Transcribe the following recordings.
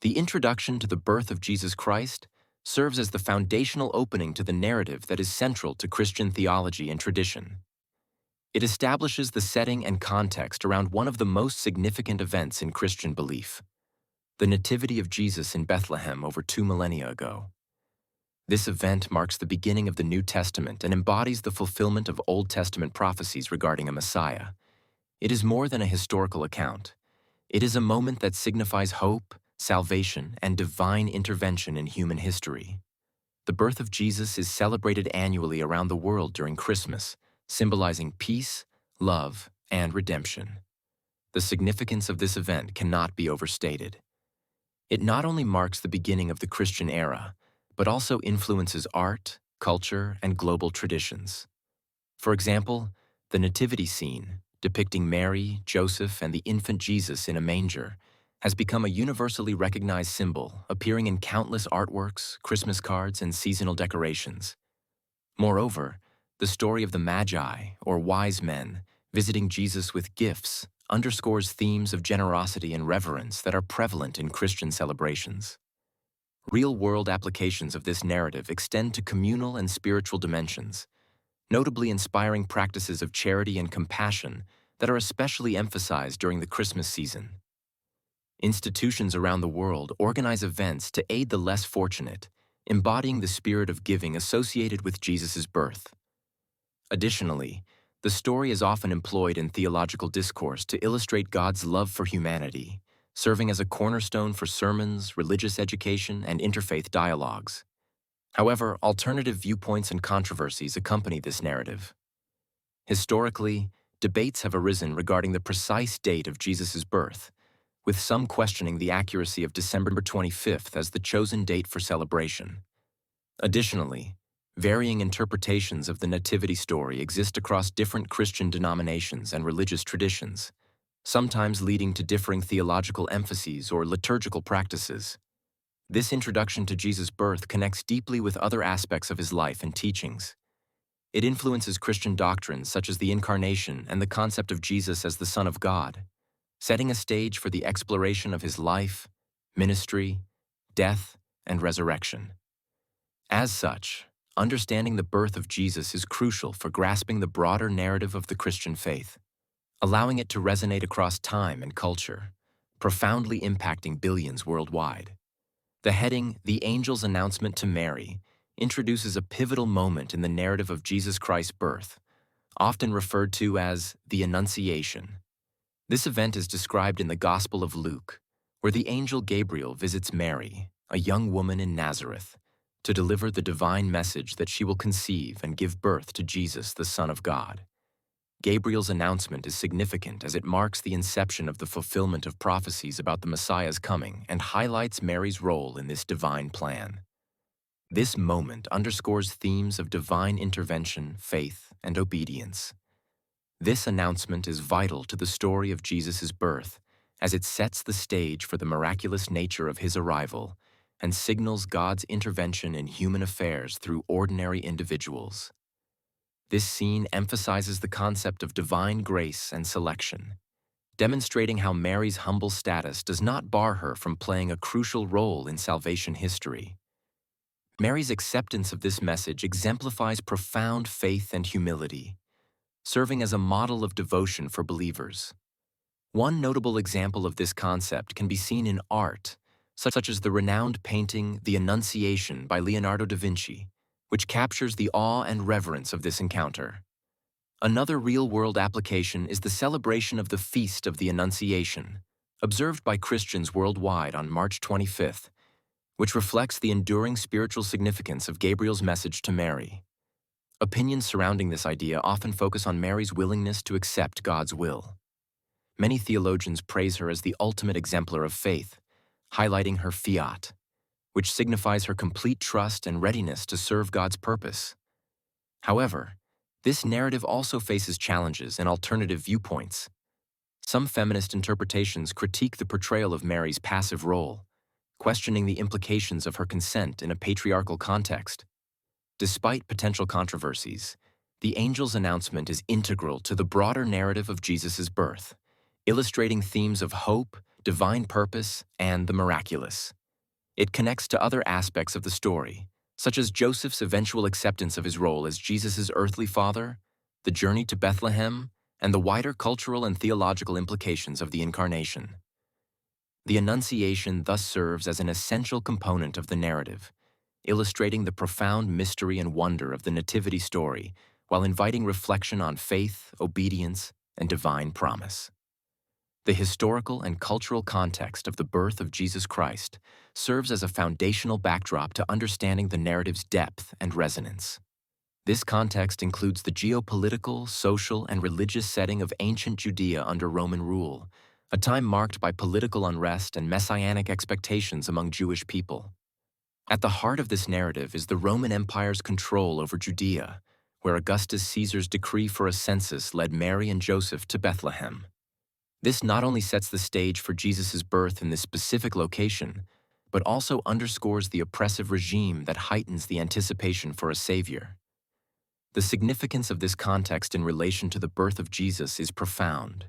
The introduction to the birth of Jesus Christ serves as the foundational opening to the narrative that is central to Christian theology and tradition. It establishes the setting and context around one of the most significant events in Christian belief, the Nativity of Jesus in Bethlehem over 2 millennia ago. This event marks the beginning of the New Testament and embodies the fulfillment of Old Testament prophecies regarding a Messiah. It is more than a historical account. It is a moment that signifies hope, salvation, and divine intervention in human history. The birth of Jesus is celebrated annually around the world during Christmas, symbolizing peace, love, and redemption. The significance of this event cannot be overstated. It not only marks the beginning of the Christian era, but also influences art, culture, and global traditions. For example, the Nativity scene, depicting Mary, Joseph, and the infant Jesus in a manger, has become a universally recognized symbol, appearing in countless artworks, Christmas cards, and seasonal decorations. Moreover, the story of the Magi, or wise men, visiting Jesus with gifts, underscores themes of generosity and reverence that are prevalent in Christian celebrations. Real-world applications of this narrative extend to communal and spiritual dimensions, notably inspiring practices of charity and compassion that are especially emphasized during the Christmas season. Institutions around the world organize events to aid the less fortunate, embodying the spirit of giving associated with Jesus' birth. Additionally, the story is often employed in theological discourse to illustrate God's love for humanity, serving as a cornerstone for sermons, religious education, and interfaith dialogues. However, alternative viewpoints and controversies accompany this narrative. Historically, debates have arisen regarding the precise date of Jesus' birth, with some questioning the accuracy of December 25th as the chosen date for celebration. Additionally, varying interpretations of the Nativity story exist across different Christian denominations and religious traditions, sometimes leading to differing theological emphases or liturgical practices. This introduction to Jesus' birth connects deeply with other aspects of his life and teachings. It influences Christian doctrines such as the Incarnation and the concept of Jesus as the Son of God, setting a stage for the exploration of his life, ministry, death, and resurrection. As such, understanding the birth of Jesus is crucial for grasping the broader narrative of the Christian faith, allowing it to resonate across time and culture, profoundly impacting billions worldwide. The heading, "The Angel's Announcement to Mary," introduces a pivotal moment in the narrative of Jesus Christ's birth, often referred to as the Annunciation. This event is described in the Gospel of Luke, where the angel Gabriel visits Mary, a young woman in Nazareth, to deliver the divine message that she will conceive and give birth to Jesus, the Son of God. Gabriel's announcement is significant as it marks the inception of the fulfillment of prophecies about the Messiah's coming and highlights Mary's role in this divine plan. This moment underscores themes of divine intervention, faith, and obedience. This announcement is vital to the story of Jesus' birth, as it sets the stage for the miraculous nature of his arrival and signals God's intervention in human affairs through ordinary individuals. This scene emphasizes the concept of divine grace and selection, demonstrating how Mary's humble status does not bar her from playing a crucial role in salvation history. Mary's acceptance of this message exemplifies profound faith and humility, serving as a model of devotion for believers. One notable example of this concept can be seen in art, such as the renowned painting The Annunciation by Leonardo da Vinci, which captures the awe and reverence of this encounter. Another real-world application is the celebration of the Feast of the Annunciation, observed by Christians worldwide on March 25th, which reflects the enduring spiritual significance of Gabriel's message to Mary. Opinions surrounding this idea often focus on Mary's willingness to accept God's will. Many theologians praise her as the ultimate exemplar of faith, highlighting her fiat, which signifies her complete trust and readiness to serve God's purpose. However, this narrative also faces challenges and alternative viewpoints. Some feminist interpretations critique the portrayal of Mary's passive role, questioning the implications of her consent in a patriarchal context. Despite potential controversies, the angel's announcement is integral to the broader narrative of Jesus' birth, illustrating themes of hope, divine purpose, and the miraculous. It connects to other aspects of the story, such as Joseph's eventual acceptance of his role as Jesus' earthly father, the journey to Bethlehem, and the wider cultural and theological implications of the Incarnation. The Annunciation thus serves as an essential component of the narrative, illustrating the profound mystery and wonder of the Nativity story while inviting reflection on faith, obedience, and divine promise. The historical and cultural context of the birth of Jesus Christ serves as a foundational backdrop to understanding the narrative's depth and resonance. This context includes the geopolitical, social, and religious setting of ancient Judea under Roman rule, a time marked by political unrest and messianic expectations among Jewish people. At the heart of this narrative is the Roman Empire's control over Judea, where Augustus Caesar's decree for a census led Mary and Joseph to Bethlehem. This not only sets the stage for Jesus' birth in this specific location, but also underscores the oppressive regime that heightens the anticipation for a savior. The significance of this context in relation to the birth of Jesus is profound.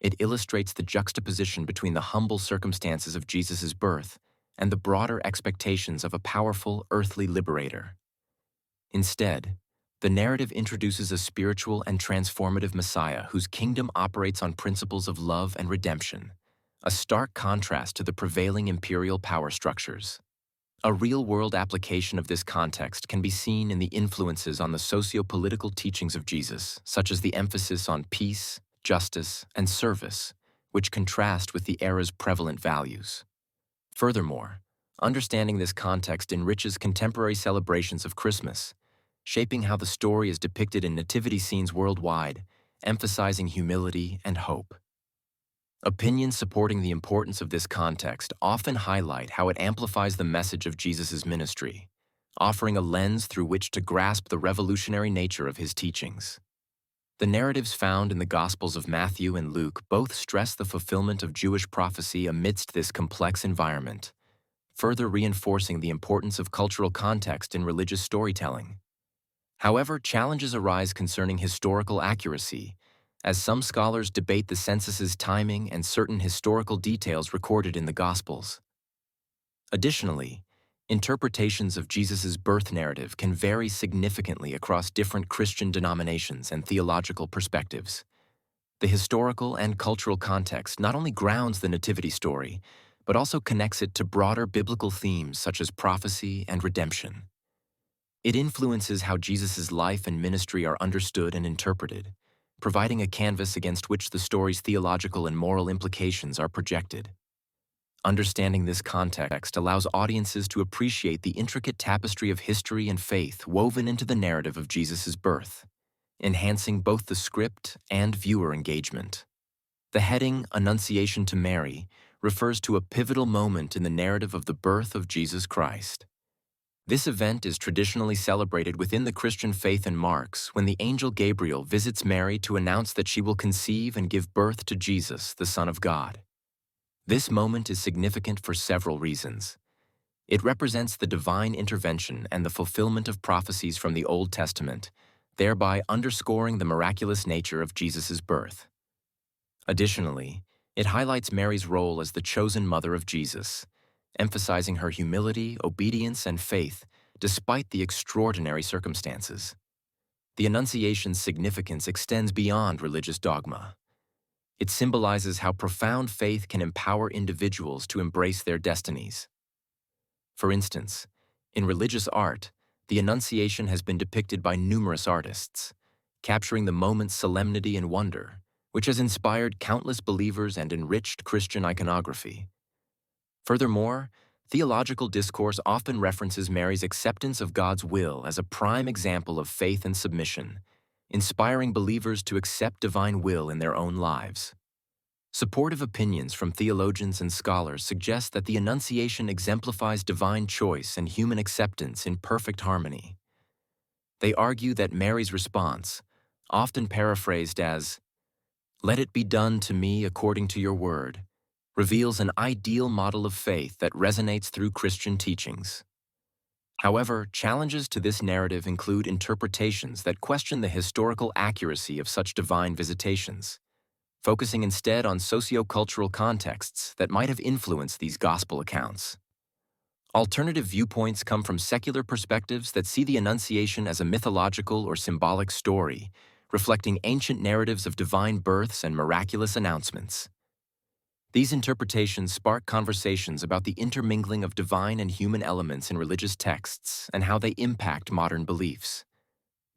It illustrates the juxtaposition between the humble circumstances of Jesus' birth and the broader expectations of a powerful earthly liberator. Instead, the narrative introduces a spiritual and transformative Messiah whose kingdom operates on principles of love and redemption, a stark contrast to the prevailing imperial power structures. A real-world application of this context can be seen in the influences on the socio-political teachings of Jesus, such as the emphasis on peace, justice, and service, which contrast with the era's prevalent values. Furthermore, understanding this context enriches contemporary celebrations of Christmas, shaping how the story is depicted in nativity scenes worldwide, emphasizing humility and hope. Opinions supporting the importance of this context often highlight how it amplifies the message of Jesus' ministry, offering a lens through which to grasp the revolutionary nature of his teachings. The narratives found in the Gospels of Matthew and Luke both stress the fulfillment of Jewish prophecy amidst this complex environment, further reinforcing the importance of cultural context in religious storytelling. However, challenges arise concerning historical accuracy, as some scholars debate the census's timing and certain historical details recorded in the Gospels. Additionally, interpretations of Jesus' birth narrative can vary significantly across different Christian denominations and theological perspectives. The historical and cultural context not only grounds the nativity story, but also connects it to broader biblical themes such as prophecy and redemption. It influences how Jesus' life and ministry are understood and interpreted, providing a canvas against which the story's theological and moral implications are projected. Understanding this context allows audiences to appreciate the intricate tapestry of history and faith woven into the narrative of Jesus' birth, enhancing both the script and viewer engagement. The heading, Annunciation to Mary, refers to a pivotal moment in the narrative of the birth of Jesus Christ. This event is traditionally celebrated within the Christian faith and marks when the angel Gabriel visits Mary to announce that she will conceive and give birth to Jesus, the Son of God. This moment is significant for several reasons. It represents the divine intervention and the fulfillment of prophecies from the Old Testament, thereby underscoring the miraculous nature of Jesus' birth. Additionally, it highlights Mary's role as the chosen mother of Jesus, emphasizing her humility, obedience, and faith despite the extraordinary circumstances. The Annunciation's significance extends beyond religious dogma. It symbolizes how profound faith can empower individuals to embrace their destinies. For instance, in religious art, the Annunciation has been depicted by numerous artists, capturing the moment's solemnity and wonder, which has inspired countless believers and enriched Christian iconography. Furthermore, theological discourse often references Mary's acceptance of God's will as a prime example of faith and submission, inspiring believers to accept divine will in their own lives. Supportive opinions from theologians and scholars suggest that the Annunciation exemplifies divine choice and human acceptance in perfect harmony. They argue that Mary's response, often paraphrased as, "Let it be done to me according to your word," reveals an ideal model of faith that resonates through Christian teachings. However, challenges to this narrative include interpretations that question the historical accuracy of such divine visitations. focusing instead on socio-cultural contexts that might have influenced these gospel accounts. Alternative viewpoints come from secular perspectives that see the Annunciation as a mythological or symbolic story, reflecting ancient narratives of divine births and miraculous announcements. These interpretations spark conversations about the intermingling of divine and human elements in religious texts and how they impact modern beliefs.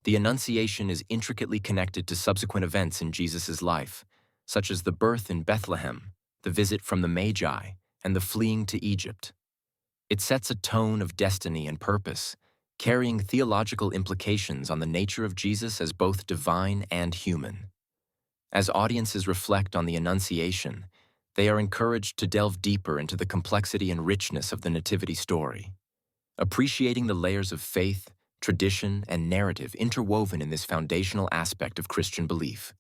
The Annunciation is intricately connected to subsequent events in Jesus' life, such as the birth in Bethlehem, the visit from the Magi, and the fleeing to Egypt. It sets a tone of destiny and purpose, carrying theological implications on the nature of Jesus as both divine and human. As audiences reflect on the Annunciation, they are encouraged to delve deeper into the complexity and richness of the Nativity story, appreciating the layers of faith, tradition, and narrative interwoven in this foundational aspect of Christian belief.